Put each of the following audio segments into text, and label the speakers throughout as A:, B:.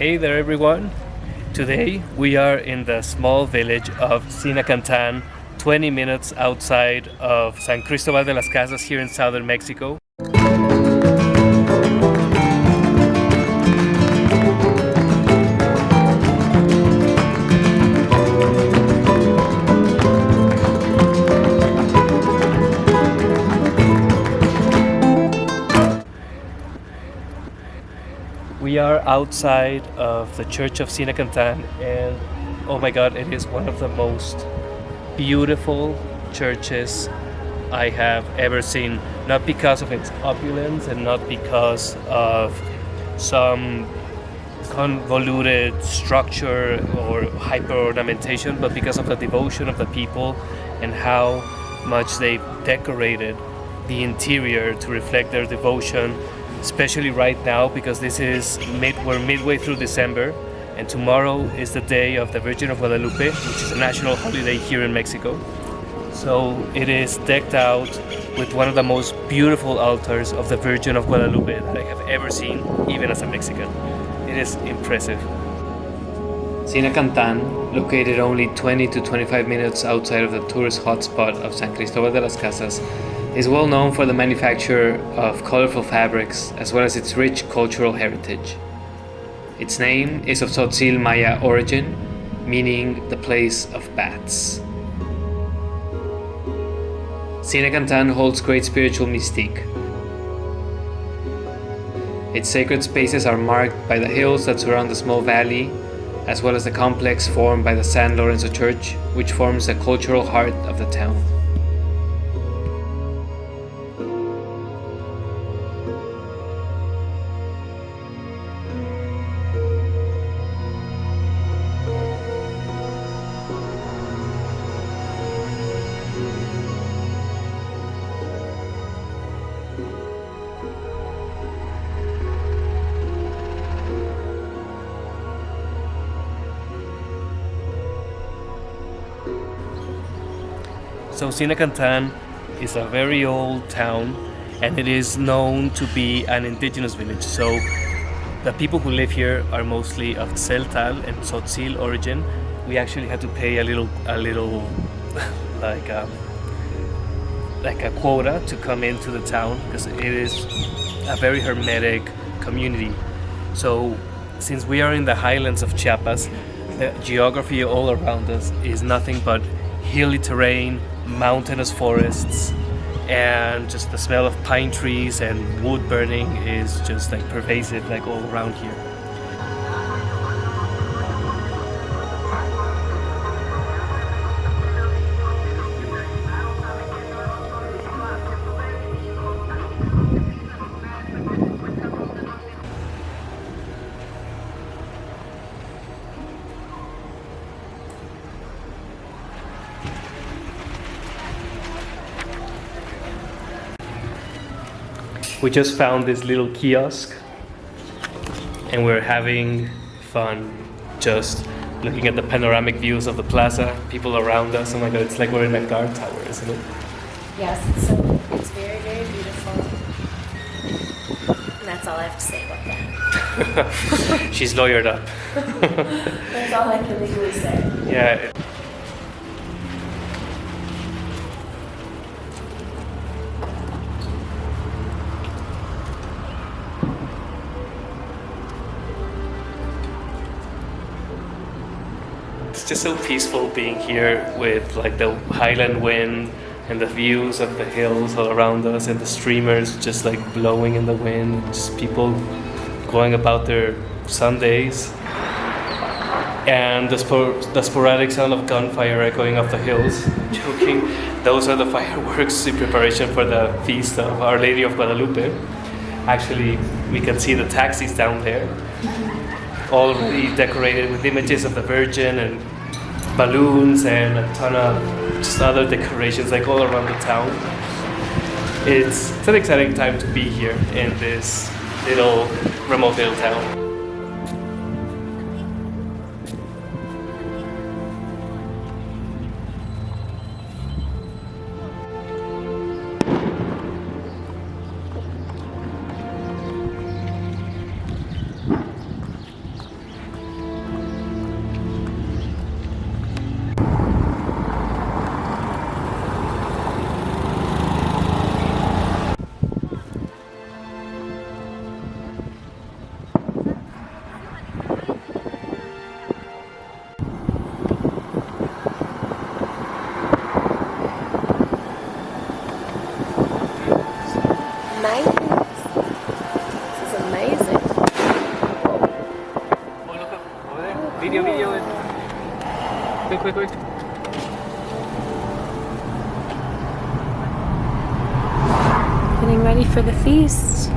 A: Hey there, everyone. Today we are in the small village of Zinacantán, 20 minutes outside of San Cristobal de las Casas here in southern Mexico. We are outside of the church of Zinacantán, and oh my god, it is one of the most beautiful churches I have ever seen. Not because of its opulence and not because of some convoluted structure or hyper ornamentation, but because of the devotion of the people and how much they've decorated the interior to reflect their devotion, especially right now because we're midway through December, and tomorrow is the day of the Virgin of Guadalupe, which is a national holiday here in Mexico. So it is decked out with one of the most beautiful altars of the Virgin of Guadalupe that I have ever seen, even as a Mexican. It is impressive. Zinacantán, located only 20 to 25 minutes outside of the tourist hotspot of San Cristobal de las Casas, is well known for the manufacture of colorful fabrics as well as its rich cultural heritage. Its name is of Tzotzil Maya origin, meaning the place of bats. Zinacantán holds great spiritual mystique. Its sacred spaces are marked by the hills that surround the small valley, as well as the complex formed by the San Lorenzo church, which forms the cultural heart of the town. So Zinacantán is a very old town, and it is known to be an indigenous village. So the people who live here are mostly of Tzeltal and Tzotzil origin. We actually had to pay a little like a quota to come into the town because it is a very hermetic community. So since we are in the highlands of Chiapas, the geography all around us is nothing but hilly terrain, mountainous forests, and just the smell of pine trees and wood burning is just like pervasive like all around here. We just found this little kiosk and we're having fun just looking at the panoramic views of the plaza, people around us. Oh my god, it's like we're in a guard tower, isn't it?
B: Yes, it's very, very beautiful. And that's all I have to say about that.
A: She's lawyered up.
B: That's all I can legally say.
A: Yeah. It's just so peaceful being here with like the highland wind and the views of the hills all around us and the streamers just like blowing in the wind, just people going about their Sundays, and the sporadic sound of gunfire echoing off the hills. Joking, those are the fireworks in preparation for the feast of Our Lady of Guadalupe. Actually, we can see the taxis down there, already decorated with images of the Virgin and balloons and a ton of just other decorations like all around the town. It's an exciting time to be here in this little remote little town. Video it. Quick.
B: Getting ready for the feast.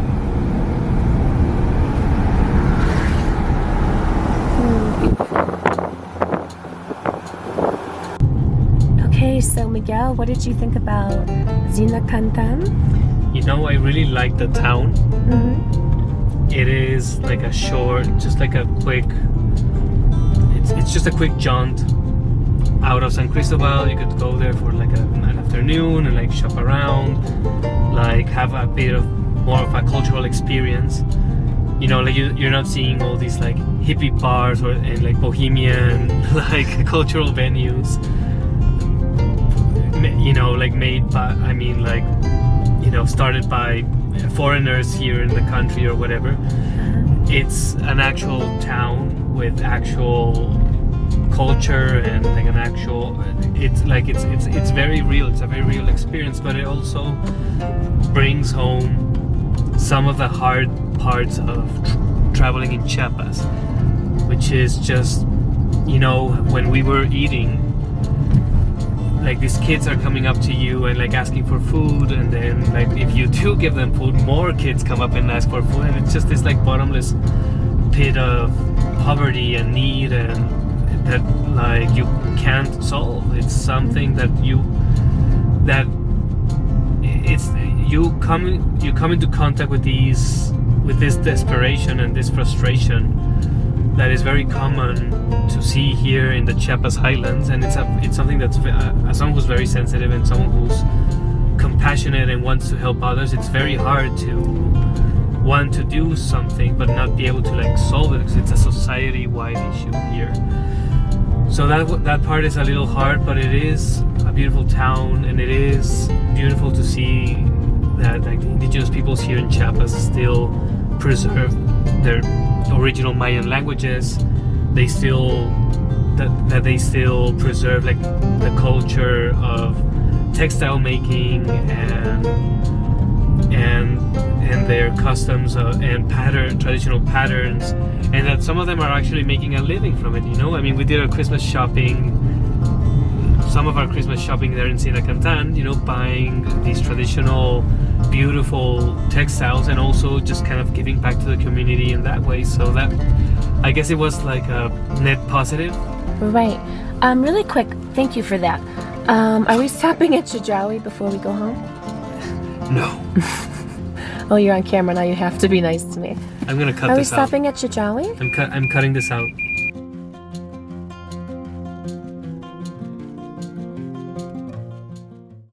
B: Okay, so Miguel, what did you think about Zinacantán?
A: You know, I really like the town. It is like a short, just like a quick. It's just a quick jaunt out of San Cristobal. You could go there for like an afternoon and like shop around, like have a bit of more of a cultural experience. You know, like you're not seeing all these like hippie bars and like bohemian like cultural venues. You know, like made by, started by foreigners here in the country or whatever. It's an actual town with actual culture and like an actual. It's very real. It's a very real experience, but it also brings home some of the hard parts of traveling in Chiapas, which is just, you know, when we were eating, like these kids are coming up to you and like asking for food, and then like if you do give them food, more kids come up and ask for food, and it's just this like bottomless pit of poverty and need, and that like you can't solve. It's something that you come into contact with this desperation and this frustration that is very common to see here in the Chiapas highlands, and it's something that's as someone who's very sensitive and someone who's compassionate and wants to help others, it's very hard to want to do something but not be able to like solve it, because it's a society-wide issue here. So that part is a little hard, but it is a beautiful town, and it is beautiful to see that like the indigenous peoples here in Chiapas still preserve their original Mayan languages. They still they still preserve like the culture of textile making and their customs and traditional patterns, and that some of them are actually making a living from it. You know, I mean, we did our Christmas shopping. Some of our Christmas shopping there in Zinacantán, you know, buying these traditional, beautiful textiles, and also just kind of giving back to the community in that way. So that, I guess it was like a net positive.
B: Right. Really quick, thank you for that. Are we stopping at Chijawi before we go home?
A: No.
B: Oh, you're on camera now. You have to be nice to me.
A: I'm gonna cut
B: Are
A: this out.
B: Are we stopping at Chijawi?
A: I'm cutting this out.